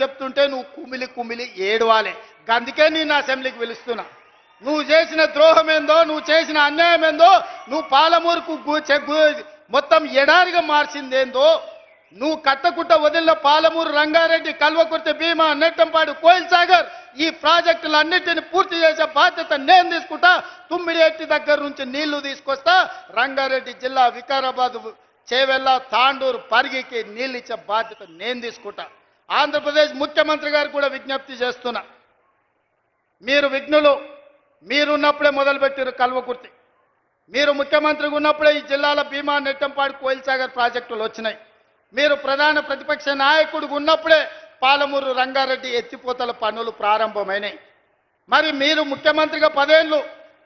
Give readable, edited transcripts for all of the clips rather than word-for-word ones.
చెప్తుంటే నువ్వు కుమిలి కుమిలి ఏడవాలి. అందుకే నేను అసెంబ్లీకి పిలుస్తున్నా. నువ్వు చేసిన ద్రోహం ఏందో, నువ్వు చేసిన అన్యాయం ఏందో, నువ్వు పాలమూరుకు మొత్తం ఎడారిగా మార్చిందేందో, నువ్వు కట్టకుట్ట వదిలిన పాలమూరు, రంగారెడ్డి, కల్వకుర్తి, భీమా, నెట్టంపాడు, కోయిల్ సాగర్ ఈ ప్రాజెక్టులన్నింటినీ పూర్తి చేసే బాధ్యత నేను తీసుకుంటా. తుమ్మిడి ఎట్టి దగ్గర నుంచి నీళ్లు తీసుకొస్తా. రంగారెడ్డి జిల్లా వికారాబాద్, చేవెళ్ళ, తాండూరు, పరిగికి నీళ్ళు ఇచ్చే బాధ్యత నేను తీసుకుంటా. ఆంధ్రప్రదేశ్ ముఖ్యమంత్రి గారు కూడా విజ్ఞప్తి చేస్తున్నా. మీరు విఘ్నులు, మీరున్నప్పుడే మొదలుపెట్టారు కల్వకుర్తి. మీరు ముఖ్యమంత్రిగా ఉన్నప్పుడే ఈ జిల్లాల భీమా, నెట్టంపాడు, కోయిల్ సాగర్ ప్రాజెక్టులు వచ్చినాయి. మీరు ప్రధాన ప్రతిపక్ష నాయకుడిగా ఉన్నప్పుడే పాలమూరు, రంగారెడ్డి ఎత్తిపోతల పనులు ప్రారంభమైనాయి. మరి మీరు ముఖ్యమంత్రిగా 10 ఏళ్ళు,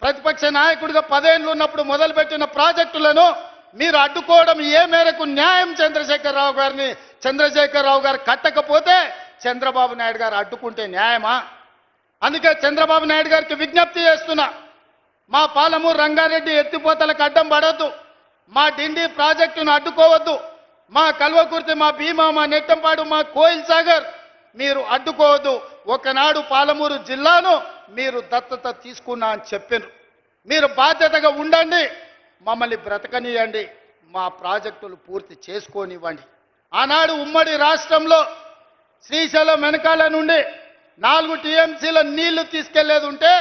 ప్రతిపక్ష నాయకుడిగా 10 ఏళ్ళు ఉన్నప్పుడు మొదలుపెట్టిన ప్రాజెక్టులను మీరు అడ్డుకోవడం ఏ మేరకు న్యాయం? చంద్రశేఖరరావు గారు కట్టకపోతే చంద్రబాబు నాయుడు గారు అడ్డుకుంటే న్యాయమా? అందుకే చంద్రబాబు నాయుడు గారికి విజ్ఞప్తి చేస్తున్నా. మా పాలమూరు, రంగారెడ్డి ఎత్తిపోతలకు అడ్డం పడవద్దు. మా డిండి ప్రాజెక్టును అడ్డుకోవద్దు. మా కల్వకుర్తి, మా భీమా, మా నెట్టంపాడు, మా కోయిల్ సాగర్ మీరు అడ్డుకోవద్దు. ఒకనాడు పాలమూరు జిల్లాను మీరు దత్తత తీసుకున్నా అని చెప్పారు. మీరు బాధ్యతగా ఉండండి, మమ్మల్ని బ్రతకనియండి, మా ప్రాజెక్టులు పూర్తి చేసుకోనివ్వండి. ఆనాడు ఉమ్మడి రాష్ట్రంలో శ్రీశైలం వెనకాల నుండి 4 టీఎంసీల నీళ్లు తీసుకెళ్లేది ఉంటే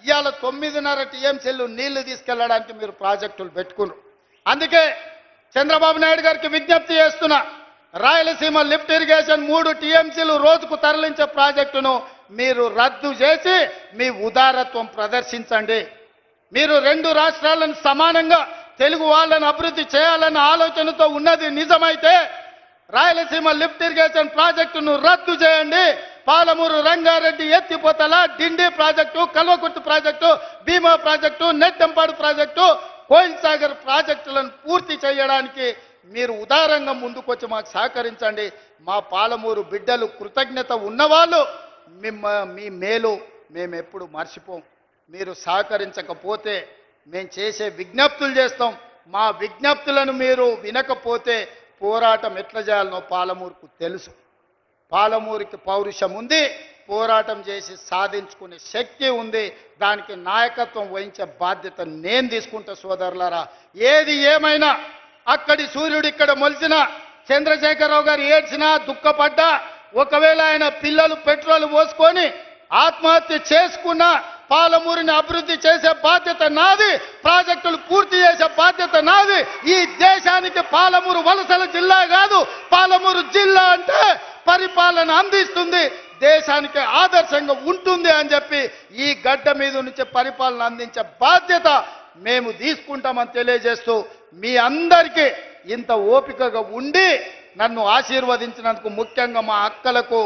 ఇవాళ 9.5 టీఎంసీలు నీళ్లు తీసుకెళ్లడానికి మీరు ప్రాజెక్టులు పెట్టుకున్నారు. అందుకే చంద్రబాబు నాయుడు గారికి విజ్ఞప్తి చేస్తున్నా. రాయలసీమ లిఫ్ట్ ఇరిగేషన్ 3 టీఎంసీలు రోజుకు తరలించే ప్రాజెక్టును మీరు రద్దు చేసి మీ ఉదారత్వం ప్రదర్శించండి. మీరు 2 రాష్ట్రాలను సమానంగా తెలుగు వాళ్ళను అభివృద్ధి చేయాలన్న ఆలోచనతో ఉన్నది నిజమైతే రాయలసీమ లిఫ్ట్ ఇరిగేషన్ ప్రాజెక్టును రద్దు చేయండి. పాలమూరు, రంగారెడ్డి ఎత్తిపోతల, డిండి ప్రాజెక్టు, కల్వకుర్తి ప్రాజెక్టు, భీమా ప్రాజెక్టు, నెట్టంపాడు ప్రాజెక్టు, కోయిల్ సాగర్ ప్రాజెక్టులను పూర్తి చేయడానికి మీరు ఉదారంగా ముందుకొచ్చి మాకు సహకరించండి. మా పాలమూరు బిడ్డలు కృతజ్ఞత ఉన్నవాళ్ళు మీ మేలు మేము ఎప్పుడు మర్చిపోం. మీరు సహకరించకపోతే మేము చేసే విజ్ఞప్తులు చేస్తాం. మా విజ్ఞప్తులను మీరు వినకపోతే పోరాటం ఎట్లా చేయాలనో పాలమూరుకు తెలుసు. పాలమూరుకి పౌరుషం ఉంది, పోరాటం చేసి సాధించుకునే శక్తి ఉంది. దానికి నాయకత్వం వహించే బాధ్యత నేను తీసుకుంటా సోదరులారా. ఏది ఏమైనా అక్కడి సూర్యుడు ఇక్కడ మొలిచిన చంద్రశేఖరరావు గారు ఏడ్చినా, దుఃఖపడ్డా, ఒకవేళ ఆయన పిల్లలు పెట్రోల్ పోసుకొని ఆత్మహత్య చేసుకున్న పాలమూరుని అభివృద్ధి చేసే బాధ్యత నాది, ప్రాజెక్టులు పూర్తి చేసే బాధ్యత నాది. ఈ దేశానికి పాలమూరు వలసల జిల్లా కాదు, పాలమూరు జిల్లా అంటే పరిపాలన అందిస్తుంది, దేశానికి ఆదర్శంగా ఉంటుంది అని చెప్పి ఈ గడ్డ మీద నుంచి పరిపాలన అందించే బాధ్యత మేము తీసుకుంటామని తెలియజేస్తూ మీ అందరికీ ఇంత ఓపికగా ఉండి నన్ను ఆశీర్వదించినందుకు ముఖ్యంగా మా అక్కలకు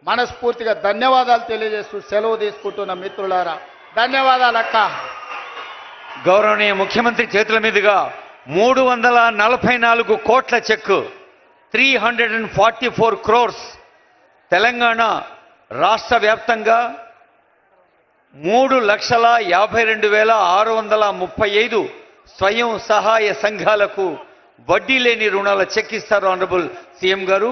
మనస్ఫూర్తిగా ధన్యవాదాలు తెలియజేస్తూ సెలవు తీసుకుంటున్న మిత్రులారా, ధన్యవాదాలు అక్క. గౌరవనీయ ముఖ్యమంత్రి చేతుల మీదుగా 344 కోట్ల చెక్కు 344 crores తెలంగాణ రాష్ట్ర వ్యాప్తంగా 3,52,635 స్వయం సహాయ సంఘాలకు వడ్డీ లేని రుణాల చెక్ ఇస్తారు ఆనరబుల్ సీఎం గారు.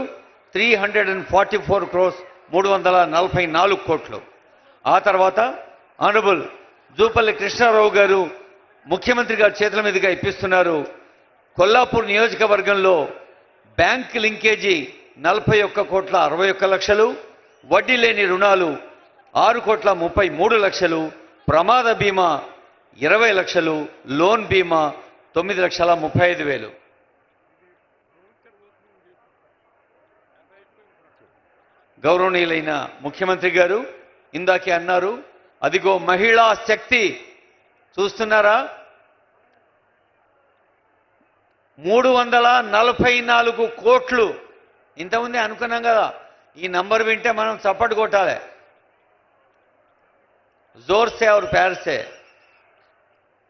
344 crores 344 కోట్లు. ఆ తర్వాత ఆనరబుల్ జూపల్లి కృష్ణారావు గారు ముఖ్యమంత్రి గారి చేతుల మీదుగా ఇప్పిస్తున్నారు. కొల్లాపూర్ నియోజకవర్గంలో బ్యాంక్ లింకేజీ 41,61,61,00,000, వడ్డీ లేని రుణాలు 6,33,00,000, ప్రమాద బీమా 20 లక్షలు, లోన్ బీమా 9,35,000. గౌరవనీయులైన ముఖ్యమంత్రి గారు ఇందాకే అన్నారు, అదిగో మహిళా శక్తి చూస్తున్నారా, 344 కోట్లు. ఇంతకుముందే అనుకున్నాం కదా, ఈ నంబర్ వింటే మనం చప్పట్లు కొట్టాలి. జోర్సే और प्यार से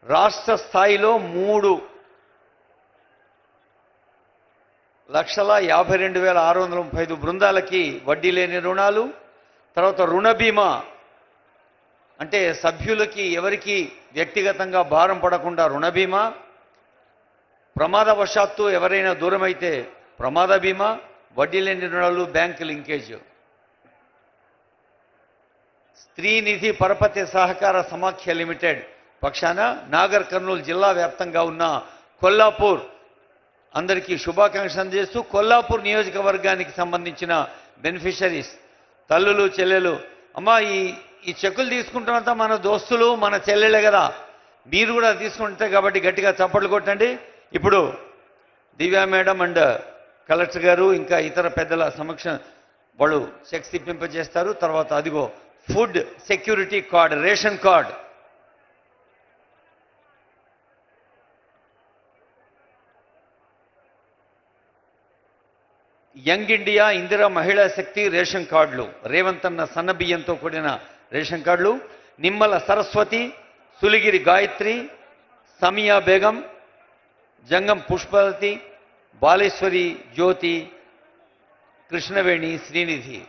రాష్ట్ర స్థాయిలో 3,52,635 బృందాలకి వడ్డీ లేని రుణాలు, తర్వాత రుణ బీమా అంటే సభ్యులకి ఎవరికి వ్యక్తిగతంగా భారం పడకుండా రుణ బీమా, ప్రమాదవశాత్తు ఎవరైనా దూరమైతే ప్రమాద బీమా, వడ్డీ లేని రుణాలు, బ్యాంక్ లింకేజ్. స్త్రీనిధి పరపతి సహకార సమాఖ్య లిమిటెడ్ పక్షాన నాగర్ కర్నూలు జిల్లా వ్యాప్తంగా ఉన్న కొల్లాపూర్ అందరికీ శుభాకాంక్షలు అందజేస్తూ కొల్లాపూర్ నియోజకవర్గానికి సంబంధించిన బెనిఫిషరీస్ తల్లులు చెల్లెలు అమ్మా ఈ చెక్కులు తీసుకుంటున్నంత మన దోస్తులు మన చెల్లెలే కదా, మీరు కూడా తీసుకుంటారు కాబట్టి గట్టిగా చప్పట్లు కొట్టండి. ఇప్పుడు దివ్యా మేడం అండ్ కలెక్టర్ గారు ఇంకా ఇతర పెద్దల సమక్షం వాళ్ళు చెక్స్ తిప్పింపజేస్తారు. తర్వాత అదిగో food security card, ration card young India Indira మహిళా శక్తి రేషన్ కార్డులు, రేవంత్ అన్న సన్న బియ్యంతో కూడిన రేషన్ కార్డులు, నిమ్మల సరస్వతి, సులిగిరి గాయత్రి, సమియా బేగం, జంగం పుష్పవతి, బాలేశ్వరి జ్యోతి, కృష్ణవేణి, శ్రీనిధి.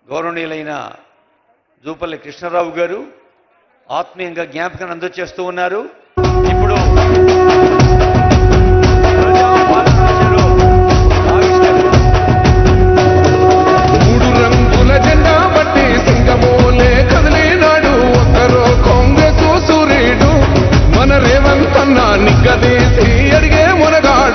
గౌరవనీయులైన జూపల్లి కృష్ణారావు గారు ఆత్మీయంగా జ్ఞాపకం అందజేస్తూ ఉన్నారు. ఇప్పుడు